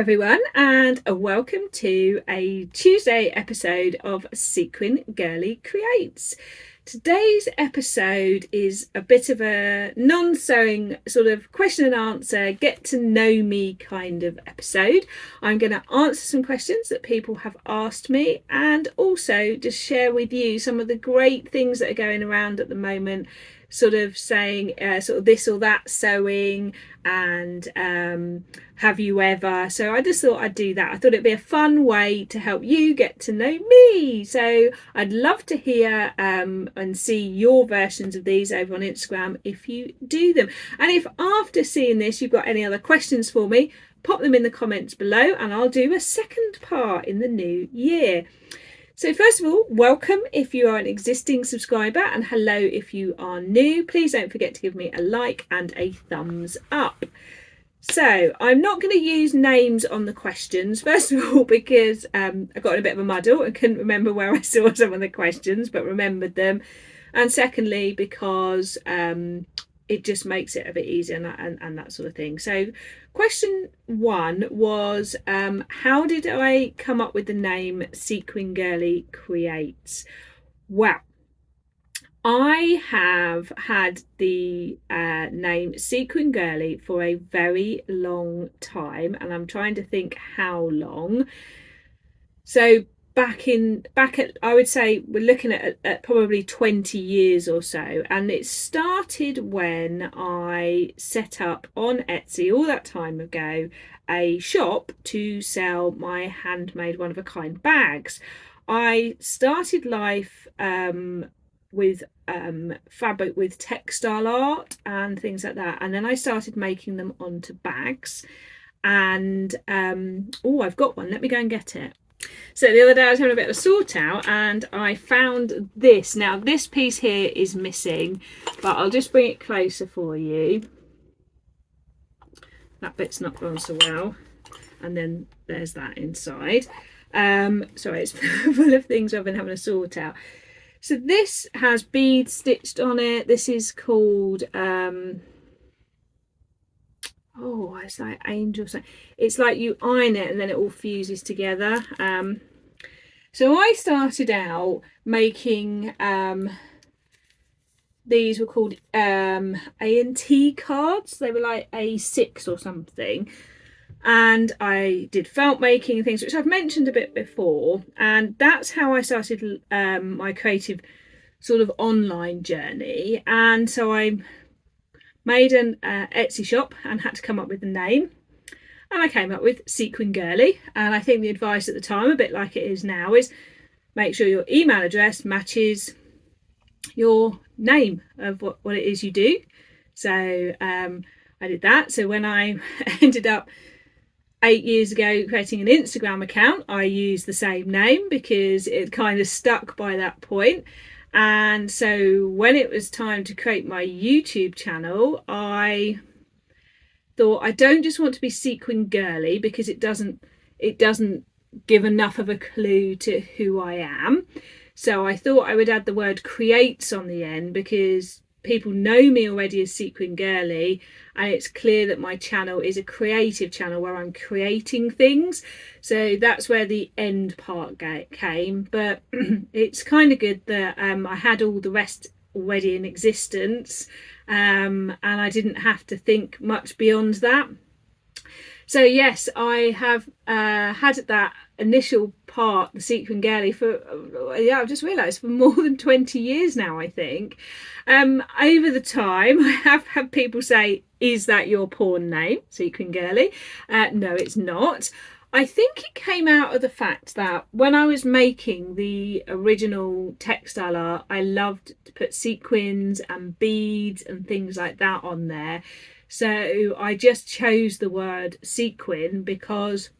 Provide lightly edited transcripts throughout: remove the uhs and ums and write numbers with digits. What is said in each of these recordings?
everyone, and welcome to a Tuesday episode of Sequin Girly Creates. Today's episode is a bit of a non-sewing sort of question and answer, get to know me kind of episode. I'm going to answer some questions that people have asked me and also just share with you some of the great things that are going around at the moment, sort of saying sort of this or that sewing and have you ever. So I just thought I'd do that. I thought it'd be a fun way to help you get to know me. So I'd love to hear and see your versions of these over on Instagram if you do them. And if after seeing this you've got any other questions for me, pop them in the comments below and I'll do a second part in the new year. So first of all, welcome if you are an existing subscriber, and hello if you are new. Please don't forget to give me a like and a thumbs up. So I'm not going to use names on the questions, first of all because I got in a bit of a muddle and couldn't remember where I saw some of the questions but remembered them, and secondly because it just makes it a bit easier and that sort of thing. So question one was how did I come up with the name Sequin Girly Creates? Well, I have had the name Sequin Girly for a very long time, and I'm trying to think how long. So back at I would say we're looking at probably 20 years or so, and it started when I set up on Etsy all that time ago a shop to sell my handmade one-of-a-kind bags. I started life with fabric with textile art and things like that, and then I started making them onto bags. And oh, I've got one, let me go and get it. So the other day I was having a bit of a sort out and I found this. Now this piece here is missing, but I'll just bring it closer for you. That bit's not gone so well, and then there's that inside. Sorry, it's full of things I've been having a sort out. So this has beads stitched on it. This is called oh, it's like angel. It's like you iron it and then it all fuses together. So I started out making these were called A&T cards. They were like A6 or something. And I did felt making and things, which I've mentioned a bit before. And that's how I started my creative sort of online journey. And so I made an Etsy shop and had to come up with a name, and I came up with Sequin Girly. And I think the advice at the time, a bit like it is now, is make sure your email address matches your name of what it is you do. So I did that. So when I ended up 8 years ago creating an Instagram account, I used the same name because it kind of stuck by that point. And so when it was time to create my YouTube channel, I thought I don't just want to be Sequin Girly because it doesn't give enough of a clue to who I am. So I thought I would add the word creates on the end because people know me already as Sequin Girly, and it's clear that my channel is a creative channel where I'm creating things. So that's where the end part came. But it's kind of good that I had all the rest already in existence, and I didn't have to think much beyond that. So yes, I have had that initial part, the Sequin Girly, for I've just realised for more than 20 years now, I think. Over the time I have had people say, is that your porn name, Sequin Girly? No, it's not. I think it came out of the fact that when I was making the original textile art, I loved to put sequins and beads and things like that on there. So I just chose the word sequin because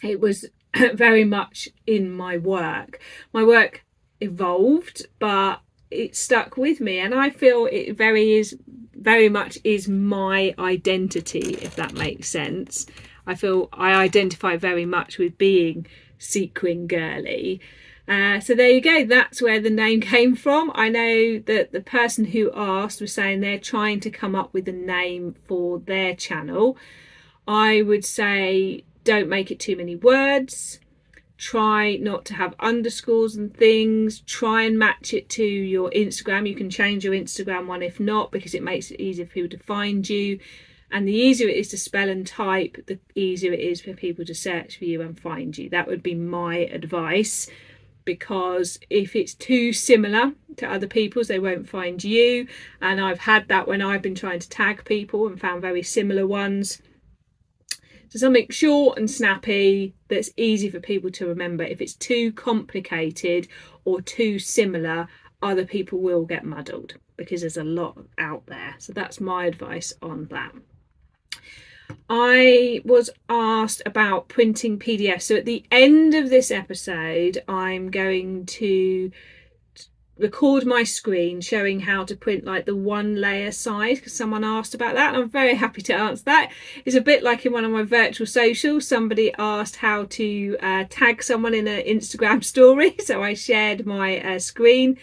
it was very much in my work. My work evolved, but it stuck with me, and I feel it very much is my identity, if that makes sense. I feel I identify very much with being Sequin Girly. So there you go, that's where the name came from. I know that the person who asked was saying they're trying to come up with a name for their channel. I would say Don't make it too many words. Try not to have underscores and things. Try and match it to your Instagram. You can change your Instagram one if not, because it makes it easier for people to find you. And the easier it is to spell and type, the easier it is for people to search for you and find you. That would be my advice, because if it's too similar to other people's, they won't find you. And I've had that when I've been trying to tag people and found very similar ones. So something short and snappy that's easy for people to remember. If it's too complicated or too similar, other people will get muddled because there's a lot out there. So that's my advice on that. I was asked about printing PDFs. So at the end of this episode, I'm going to record my screen showing how to print like the one layer size, because someone asked about that, and I'm very happy to answer that. It's a bit like in one of my virtual socials, somebody asked how to tag someone in an Instagram story, so I shared my screen.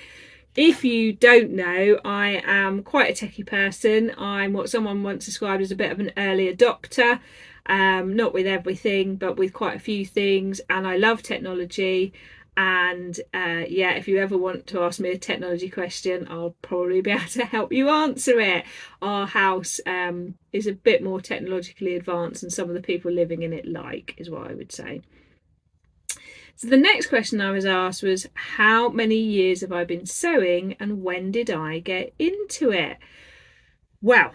If you don't know, I am quite a techie person. I'm what someone once described as a bit of an early adopter, not with everything, but with quite a few things, and I love technology. And yeah, if you ever want to ask me a technology question, I'll probably be able to help you answer it. Our house is a bit more technologically advanced than some of the people living in it is what I would say. So the next question I was asked was, how many years have I been sewing and when did I get into it? Well,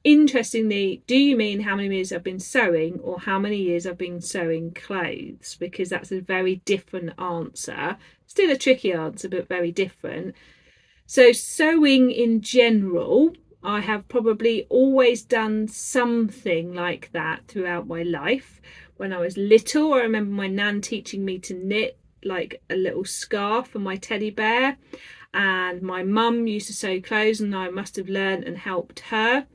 interestingly, do you mean how many years I've been sewing or how many years I've been sewing clothes? Because that's a very different answer. Still a tricky answer, but very different. So sewing in general, I have probably always done something like that throughout my life. When I was little, I remember my nan teaching me to knit like a little scarf for my teddy bear. And my mum used to sew clothes and I must have learned and helped her.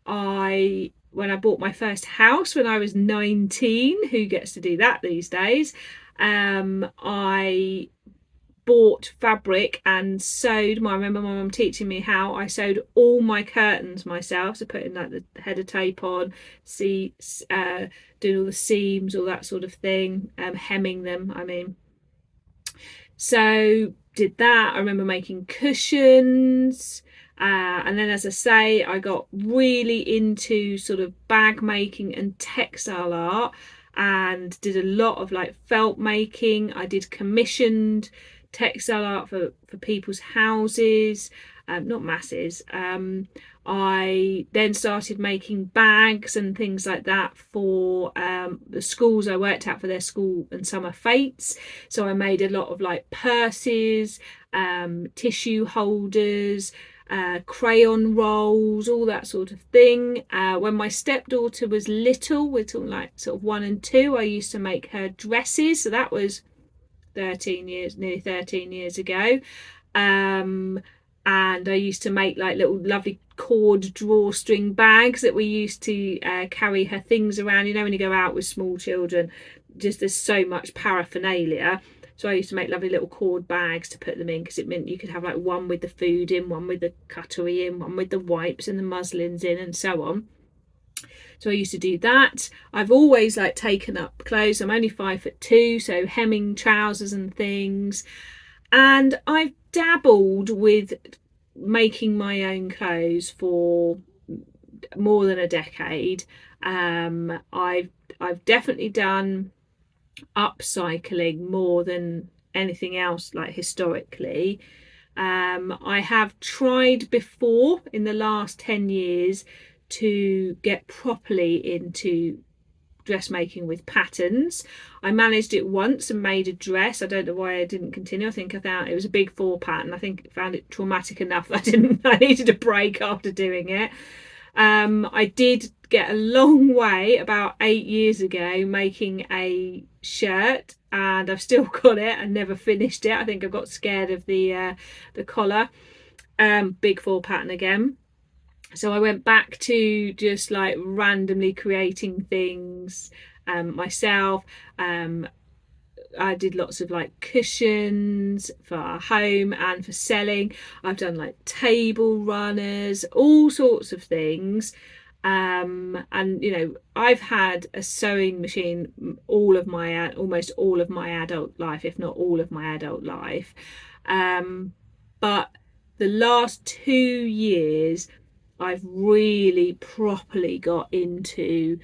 When I bought my first house when I was 19, who gets to do that these days? I bought fabric and sewed. I remember my mum teaching me how. I sewed all my curtains myself, so putting like the header tape on, doing all the seams, all that sort of thing, hemming them, I mean. So did that. I remember making cushions. And then, as I say, I got really into sort of bag making and textile art and did a lot of like felt making. I did commissioned textile art for people's houses, not masses. I then started making bags and things like that for the schools I worked at for their school and summer fetes. So I made a lot of like purses, tissue holders, crayon rolls, all that sort of thing. When my stepdaughter was little, we're talking like sort of 1 and 2, I used to make her dresses. So that was nearly 13 years ago. And I used to make like little lovely cord drawstring bags that we used to carry her things around. You know, when you go out with small children, just there's so much paraphernalia. So I used to make lovely little cord bags to put them in, because it meant you could have like one with the food in, one with the cutlery in, one with the wipes and the muslins in, and so on. So I used to do that. I've always like taken up clothes. I'm only 5'2", so hemming trousers and things. And I've dabbled with making my own clothes for more than a decade. I've definitely done upcycling more than anything else, like historically. I have tried before in the last 10 years to get properly into dressmaking with patterns. I managed it once and made a dress. I don't know why I didn't continue. I think I found it was a big 4 pattern. I think I found it traumatic enough that I needed a break after doing it. I did get a long way about 8 years ago making a shirt, and I've still got it and never finished it. I think I got scared of the collar. Big 4 pattern again. So I went back to just like randomly creating things myself. I did lots of like cushions for our home and for selling. I've done like table runners, all sorts of things. And I've had a sewing machine almost all of my adult life, if not all of my adult life. But the last 2 years I've really properly got into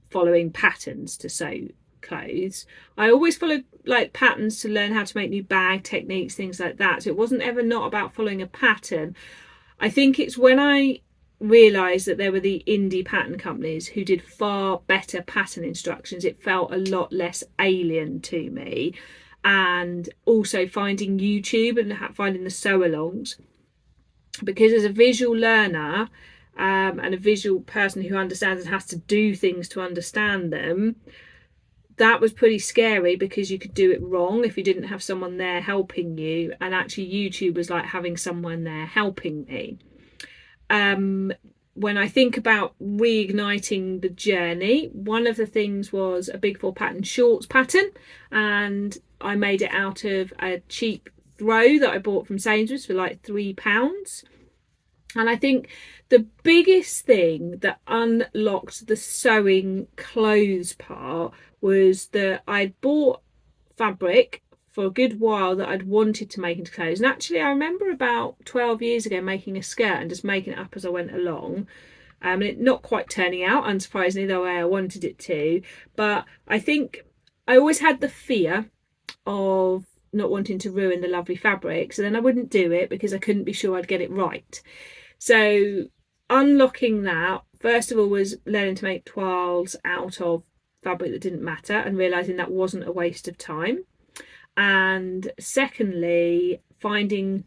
following patterns to sew clothes. I always followed like patterns to learn how to make new bag techniques, things like that. So it wasn't ever not about following a pattern. I think it's when I realised that there were the indie pattern companies who did far better pattern instructions, it felt a lot less alien to me. And also finding YouTube and finding the sew alongs, because as a visual learner, and a visual person who understands and has to do things to understand them, that was pretty scary because you could do it wrong if you didn't have someone there helping you. And actually YouTube was like having someone there helping me. When I think about reigniting the journey, one of the things was a Big Four pattern shorts pattern, and I made it out of a cheap throw that I bought from Sainsbury's for like £3. And I think the biggest thing that unlocked the sewing clothes part was that I'd bought fabric for a good while that I'd wanted to make into clothes. And actually, I remember about 12 years ago making a skirt and just making it up as I went along. And it not quite turning out, unsurprisingly, the way I wanted it to. But I think I always had the fear of not wanting to ruin the lovely fabric. So then I wouldn't do it because I couldn't be sure I'd get it right. So unlocking that, first of all, was learning to make toiles out of fabric that didn't matter and realising that wasn't a waste of time. And secondly, finding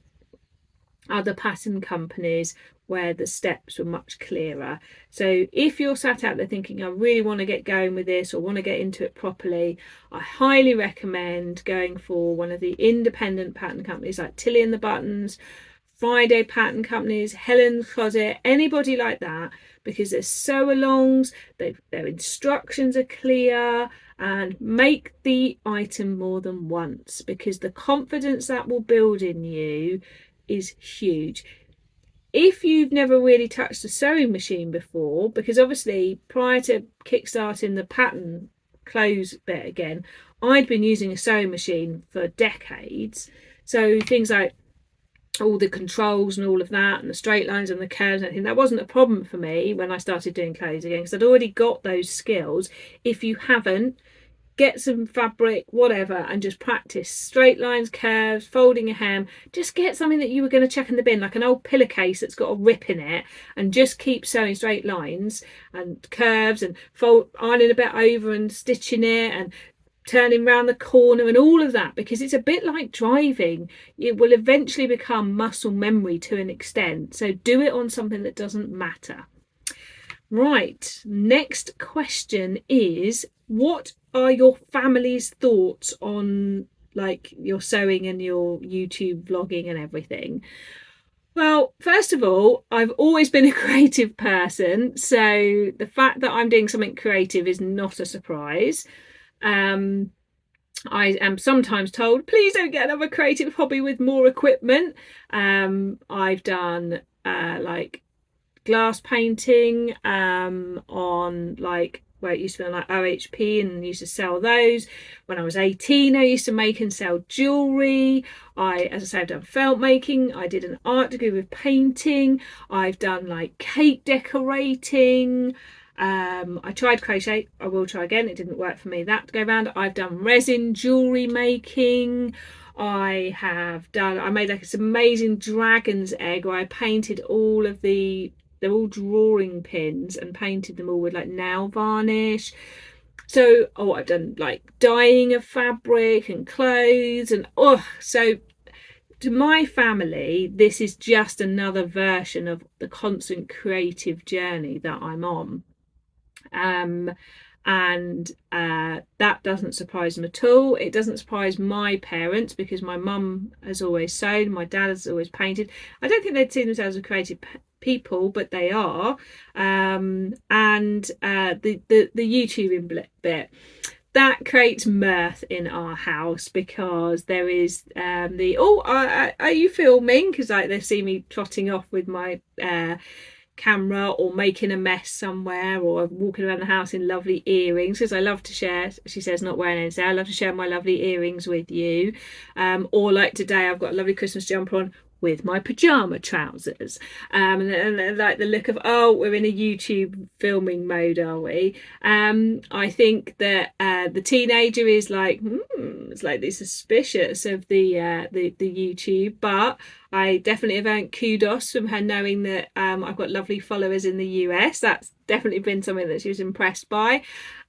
other pattern companies where the steps were much clearer. So if you're sat out there thinking, I really want to get going with this or want to get into it properly, I highly recommend going for one of the independent pattern companies like Tilly and the Buttons, Friday pattern companies, Helen's Closet, anybody like that, because there's sew alongs, their instructions are clear, and make the item more than once, because the confidence that will build in you is huge. If you've never really touched a sewing machine before, because obviously prior to kickstarting the pattern clothes bit again, I'd been using a sewing machine for decades. So things like all the controls and all of that and the straight lines and the curves and everything, that wasn't a problem for me when I started doing clothes again, because I'd already got those skills. If you haven't, get some fabric, whatever, and just practice straight lines, curves, folding a hem. Just get something that you were going to chuck in the bin, like an old pillowcase that's got a rip in it, and just keep sewing straight lines and curves and ironing a bit over and stitching it and turning around the corner and all of that, because it's a bit like driving. It will eventually become muscle memory to an extent. So do it on something that doesn't matter. Right, next question is, what are your family's thoughts on like your sewing and your YouTube vlogging and everything? Well, first of all, I've always been a creative person, so the fact that I'm doing something creative is not a surprise. I am sometimes told, please don't get another creative hobby with more equipment. I've done like glass painting on like where it used to be on like OHP, and used to sell those. When I was 18, I used to make and sell jewellery. As I say, I've done felt making. I did an art degree with painting. I've done like cake decorating. I tried crochet. I will try again. It didn't work for me that go round. I've done resin jewellery making. I made like this amazing dragon's egg where I painted they're all drawing pins and painted them all with like nail varnish. So, I've done like dyeing of fabric and clothes, and so to my family, this is just another version of the constant creative journey that I'm on. That doesn't surprise them at all. It doesn't surprise my parents, because my mum has always sewn, my dad has always painted. I don't think they'd see themselves as creative people, but they are. The YouTubing bit, that creates mirth in our house, because there is are you filming? Because like they see me trotting off with my camera or making a mess somewhere, or walking around the house in lovely earrings, because I love to share. She says not wearing any today. I love to share my lovely earrings with you, or like today I've got a lovely Christmas jumper on with my pajama trousers, and like the look of, oh, we're in a YouTube filming mode, are we? I think that the teenager is like, it's like they're suspicious of the YouTube, but I definitely have earned kudos from her, knowing that I've got lovely followers in the US. That's definitely been something that she was impressed by.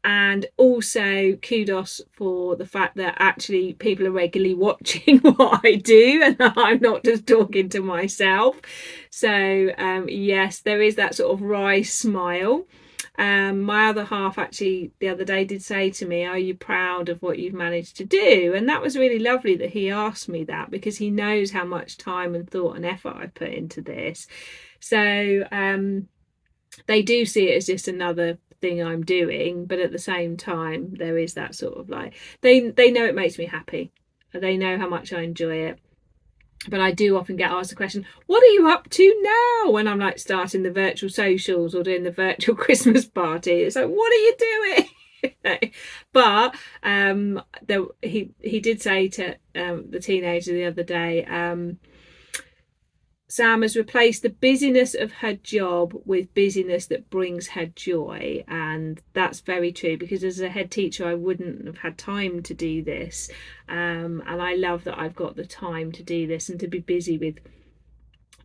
And also kudos for the fact that actually people are regularly watching what I do, and I'm not just talking to myself. So yes, there is that sort of wry smile. My other half actually the other day did say to me, are you proud of what you've managed to do? And that was really lovely that he asked me that, because he knows how much time and thought and effort I put into this. So they do see it as just another thing I'm doing, but at the same time there is that sort of like, they know it makes me happy, they know how much I enjoy it. But I do often get asked the question, what are you up to now, when I'm like starting the virtual socials or doing the virtual Christmas party? It's like, what are you doing? But he did say to the teenager the other day, Sam has replaced the busyness of her job with busyness that brings her joy. And that's very true, because as a head teacher, I wouldn't have had time to do this. And I love that I've got the time to do this and to be busy with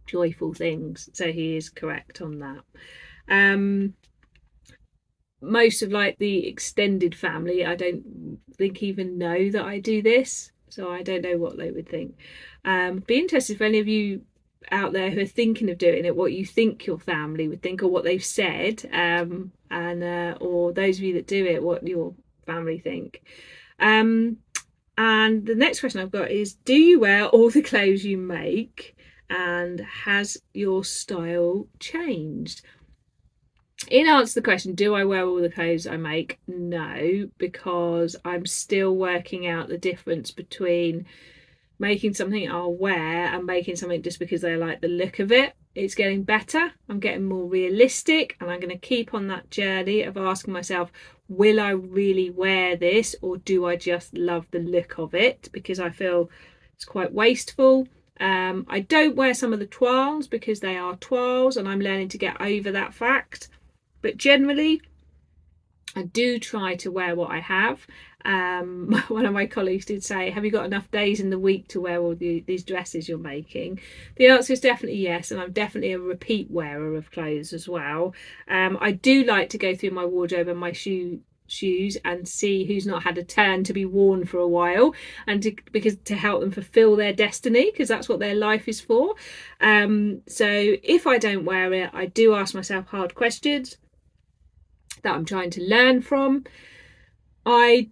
joyful things. So he is correct on that. Most of like the extended family, I don't think even know that I do this. So I don't know what they would think. Be interested if any of you out there who are thinking of doing it, what you think your family would think, or what they've said, and or those of you that do it, what your family think. And the next question I've got is, do you wear all the clothes you make, and has your style changed? In answer to the question, do I wear all the clothes I make? No, because I'm still working out the difference between making something I'll wear and making something just because I like the look of it. It's getting better. I'm getting more realistic, and I'm going to keep on that journey of asking myself, will I really wear this, or do I just love the look of it? Because I feel it's quite wasteful. I don't wear some of the toiles because they are toiles, and I'm learning to get over that fact. But generally, I do try to wear what I have. One of my colleagues did say, have you got enough days in the week to wear all these dresses you're making? The answer is definitely yes, and I'm definitely a repeat wearer of clothes as well. I do like to go through my wardrobe and my shoes and see who's not had a turn to be worn for a while, and to help them fulfill their destiny, because that's what their life is for. So if I don't wear it, I do ask myself hard questions that I'm trying to learn from. I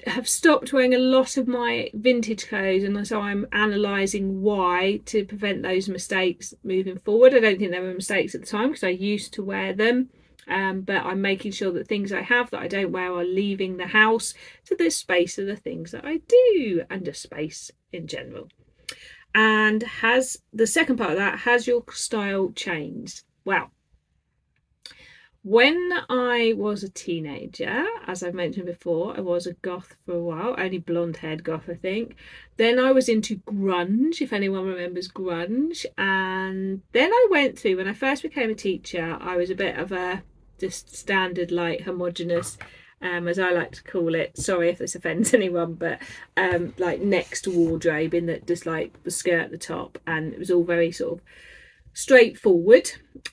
have stopped wearing a lot of my vintage clothes, and so I'm analysing why, to prevent those mistakes moving forward. I don't think they were mistakes at the time, because I used to wear them, but I'm making sure that things I have that I don't wear are leaving the house, so there's space for the things that I do, and just space in general. And has the second part of that, has your style changed? Well, when I was a teenager, as I've mentioned before, I was a goth for a while, only blonde-haired goth, I think. Then I was into grunge, if anyone remembers grunge. And then I went through, when I first became a teacher, I was a bit of a just standard, like, homogenous, as I like to call it. Sorry if this offends anyone, but like next wardrobe, in that just like the skirt at the top, and it was all very sort of straightforward.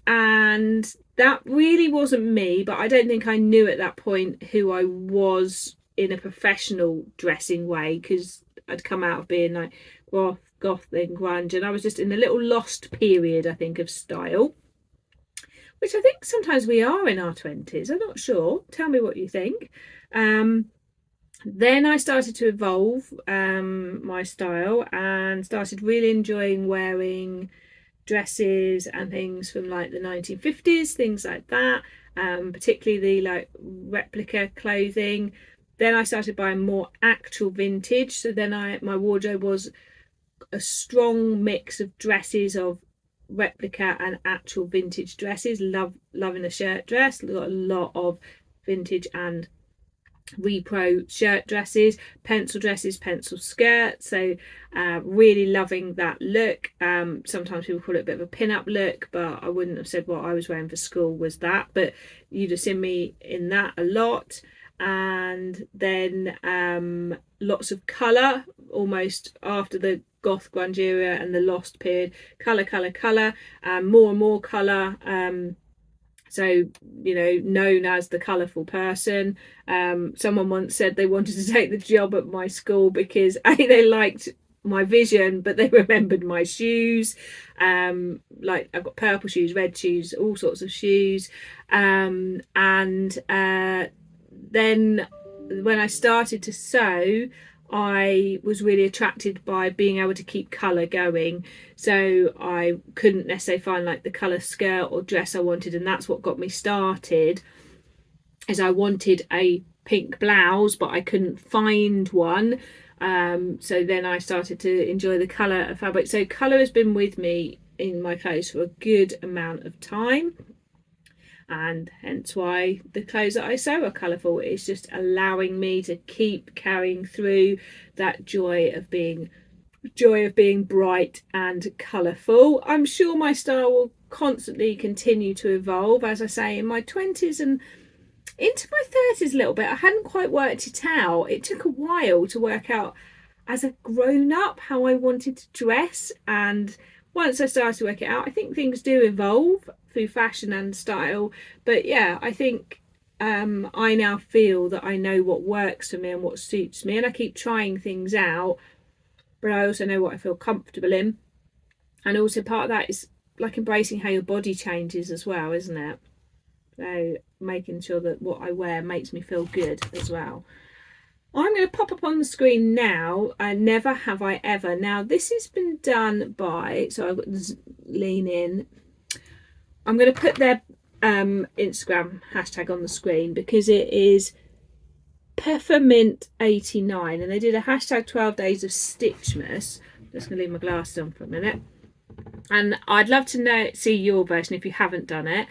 And that really wasn't me, but I don't think I knew at that point who I was in a professional dressing way, because I'd come out of being like goth and grunge, and I was just in a little lost period, I think, of style, which I think sometimes we are in our 20s. I'm not sure. Tell me what you think. Then I started to evolve my style, and started really enjoying wearing dresses and things from like the 1950s, things like that, particularly the like replica clothing. Then I started buying more actual vintage, so then my wardrobe was a strong mix of dresses of replica and actual vintage dresses. Loving a shirt dress. Got a lot of vintage and repro shirt dresses, pencil dresses, pencil skirts. So really loving that look. Sometimes people call it a bit of a pin-up look, but I wouldn't have said what I was wearing for school was that, but you'd have seen me in that a lot. And then lots of colour, almost after the goth grunge era and the lost period. Colour, more and more colour. So, known as the colourful person. Someone once said they wanted to take the job at my school because they liked my vision, but they remembered my shoes. Like I've got purple shoes, red shoes, all sorts of shoes. And then when I started to sew, I was really attracted by being able to keep colour going. So I couldn't necessarily find like the colour skirt or dress I wanted, and that's what got me started. Is I wanted a pink blouse, but I couldn't find one. So then I started to enjoy the colour of fabric. So colour has been with me in my clothes for a good amount of time, and hence why the clothes that I sew are colourful. It's just allowing me to keep carrying through that joy of being bright and colourful. I'm sure my style will constantly continue to evolve. As I say, in my 20s and into my 30s a little bit, I hadn't quite worked it out. It took a while to work out as a grown-up how I wanted to dress, and once I started to work it out, I think things do evolve through fashion and style. But yeah, I think I now feel that I know what works for me and what suits me, and I keep trying things out, but I also know what I feel comfortable in. And also part of that is like embracing how your body changes as well, isn't it? So making sure that what I wear makes me feel good as well. I'm going to pop up on the screen now, Never Have I Ever. Now this has been done by, so I've got to lean in. I'm going to put their Instagram hashtag on the screen because it is Peppermint89, and they did a hashtag 12 days of Stitchmas. I'm just going to leave my glasses on for a minute, and I'd love to see your version if you haven't done it.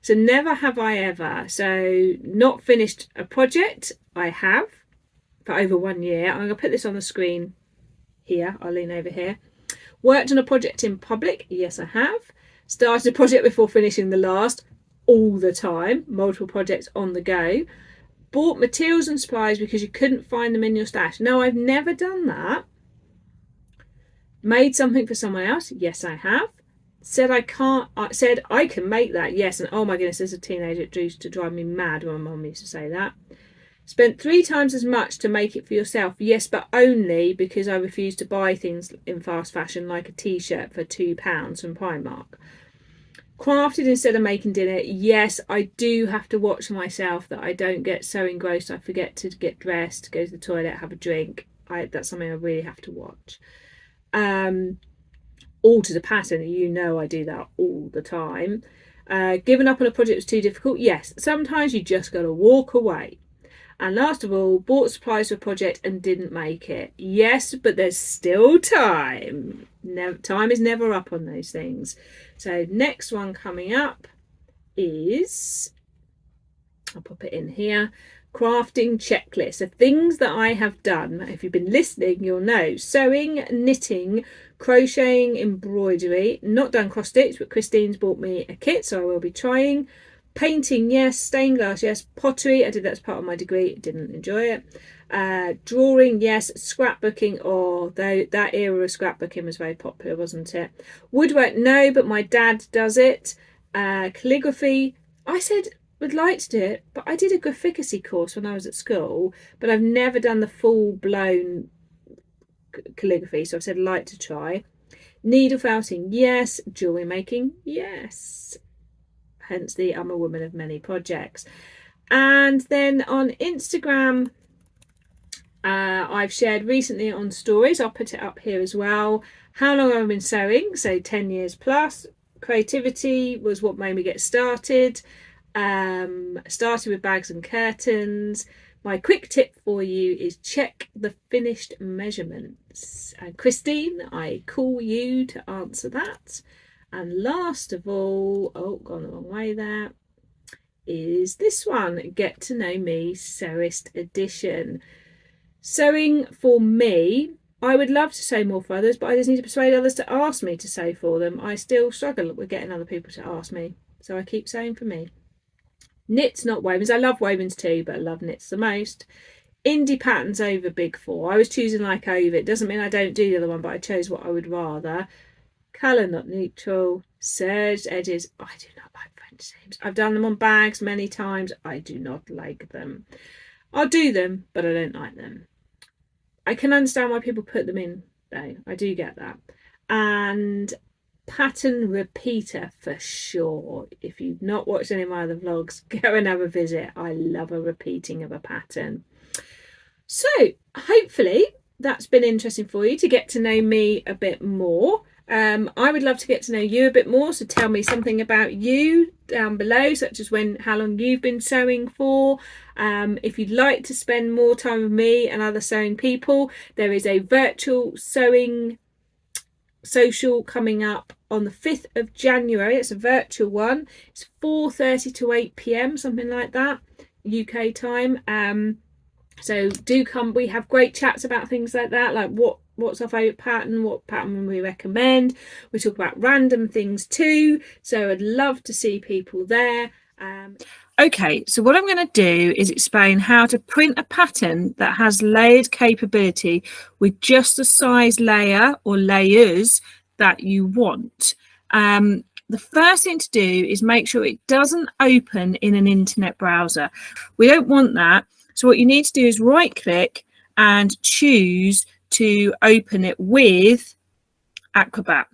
So never have I ever. So not finished a project. I have for over 1 year. I'm going to put this on the screen here. I'll lean over here. Worked on a project in public. Yes, I have. Started a project before finishing the last. All the time. Multiple projects on the go. Bought materials and supplies because you couldn't find them in your stash. No, I've never done that. Made something for someone else. Yes, I have. Said I can make that. Yes, and oh my goodness, as a teenager it used to drive me mad when my mum used to say that. Spent 3 times as much to make it for yourself. Yes, but only because I refused to buy things in fast fashion like a t-shirt for £2 from Primark. Crafted instead of making dinner. Yes, I do have to watch myself that I don't get so engrossed I forget to get dressed, go to the toilet, have a drink. That's something I really have to watch. Altered a pattern. I do that all the time. Given up on a project was too difficult. Yes, sometimes you just got to walk away. And last of all, bought supplies for a project and didn't make it. Yes, but there's still time. Time is never up on those things. So next one coming up is, I'll pop it in here, crafting checklist. So things that I have done. If you've been listening, you'll know. Sewing, knitting, crocheting, embroidery. Not done cross stitch, but Christine's bought me a kit, so I will be trying. Painting, yes. Stained glass, yes. Pottery, I did that as part of my degree, didn't enjoy it. Drawing, yes. Scrapbooking, that era of scrapbooking was very popular, wasn't it? Woodwork, no, but my dad does it. Calligraphy, I said would like to do it, but I did a graphicacy course when I was at school, but I've never done the full-blown calligraphy, so I said like to try. Needle felting, yes. Jewellery making, yes. Hence the I'm a woman of many projects. And then on Instagram, I've shared recently on stories, I'll put it up here as well, how long I've been sewing, so 10 years plus. Creativity was what made me get started. Started with bags and curtains. My quick tip for you is check the finished measurements. And Christine, I call you to answer that. And last of all, oh, gone the wrong way there, is this one, Get to Know Me Sewist Edition. Sewing for me, I would love to sew more for others, but I just need to persuade others to ask me to sew for them. I still struggle with getting other people to ask me, so I keep sewing for me. Knits, not wovens. I love wovens too, but I love knits the most. Indie patterns over Big Four. I was choosing like over. It doesn't mean I don't do the other one, but I chose what I would rather. Colour, not neutral. Serged edges. I do not like French seams. I've done them on bags many times. I do not like them. I'll do them, but I don't like them. I can understand why people put them in, though. I do get that. And pattern repeater for sure. If you've not watched any of my other vlogs, go and have a visit. I love a repeating of a pattern. So hopefully that's been interesting for you to get to know me a bit more. I would love to get to know you a bit more, so tell me something about you down below, such as how long you've been sewing for. If you'd like to spend more time with me and other sewing people, there is a virtual sewing social coming up on the 5th of January. It's a virtual one. It's 4:30 to 8 p.m, something like that, UK time. So do come. We have great chats about things like that, like what's our favourite pattern, what pattern we recommend. We talk about random things too, so I'd love to see people there. Okay, so what I'm going to do is explain how to print a pattern that has layered capability with just the size layer or layers that you want. The first thing to do is make sure it doesn't open in an internet browser. We don't want that. So what you need to do is right click and choose to open it with Acrobat.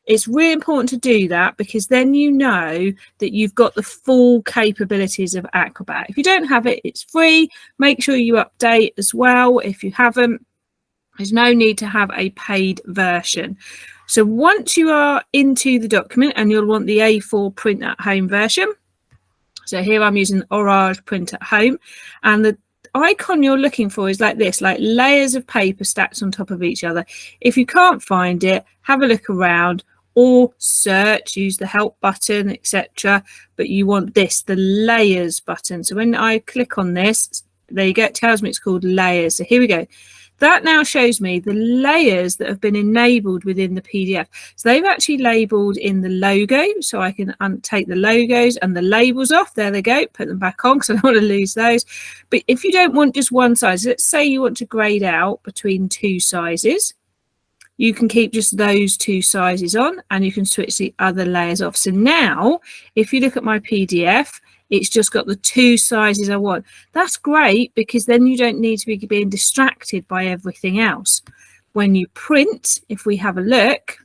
It's really important to do that because then you know that you've got the full capabilities of Acrobat. If you don't have it, it's free. Make sure you update as well. If you haven't, there's no need to have a paid version. So once you are into the document, and you'll want the A4 print at home version. So here I'm using Orange Print at Home, and the icon you're looking for is like this, like layers of paper stacked on top of each other. If you can't find it, have a look around or search, use the help button, etc. But you want this, the layers button. So when I click on this, there you go, it tells me it's called layers. So here we go. That now shows me the layers that have been enabled within the PDF. So they've actually labelled in the logo, so I can take the logos and the labels off. There they go, put them back on because I don't want to lose those. But if you don't want just one size, let's say you want to grade out between two sizes, you can keep just those two sizes on and you can switch the other layers off. So now, if you look at my PDF, it's just got the two sizes I want. That's great because then you don't need to be being distracted by everything else. When you print, if we have a look,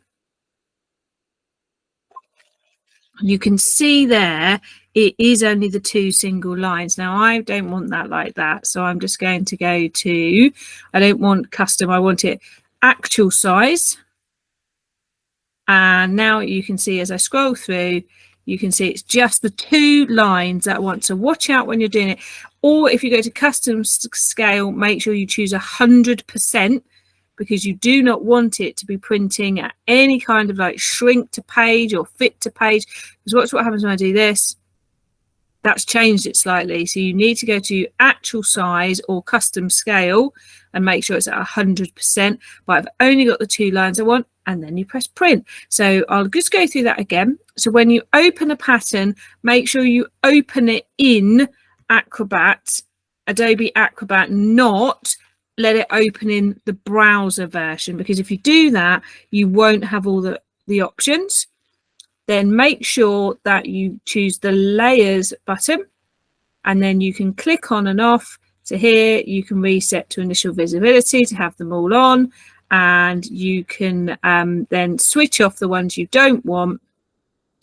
you can see there it is only the two single lines. Now I don't want that like that, so I'm just going to go to, I don't want custom, I want it actual size. And now you can see as I scroll through, you can see it's just the two lines that I want. So watch out when you're doing it. Or if you go to custom scale, make sure you choose 100% because you do not want it to be printing at any kind of like shrink to page or fit to page. Because watch what happens when I do this. That's changed it slightly. So you need to go to actual size or custom scale and make sure it's at 100%. But I've only got the two lines I want, and then you press print. So I'll just go through that again. So when you open a pattern, make sure you open it in Acrobat, Adobe Acrobat, not let it open in the browser version, because if you do that, you won't have all the options. Then make sure that you choose the layers button, and then you can click on and off. So here you can reset to initial visibility to have them all on, and you can then switch off the ones you don't want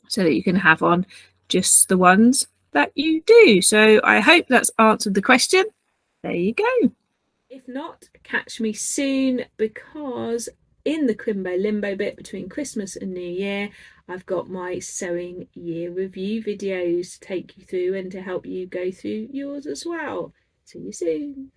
so that you can have on just the ones that you do. So I hope that's answered the question. There you go. If not, catch me soon, because in the Crimbo limbo bit between Christmas and New Year, I've got my sewing year review videos to take you through and to help you go through yours as well. See you soon.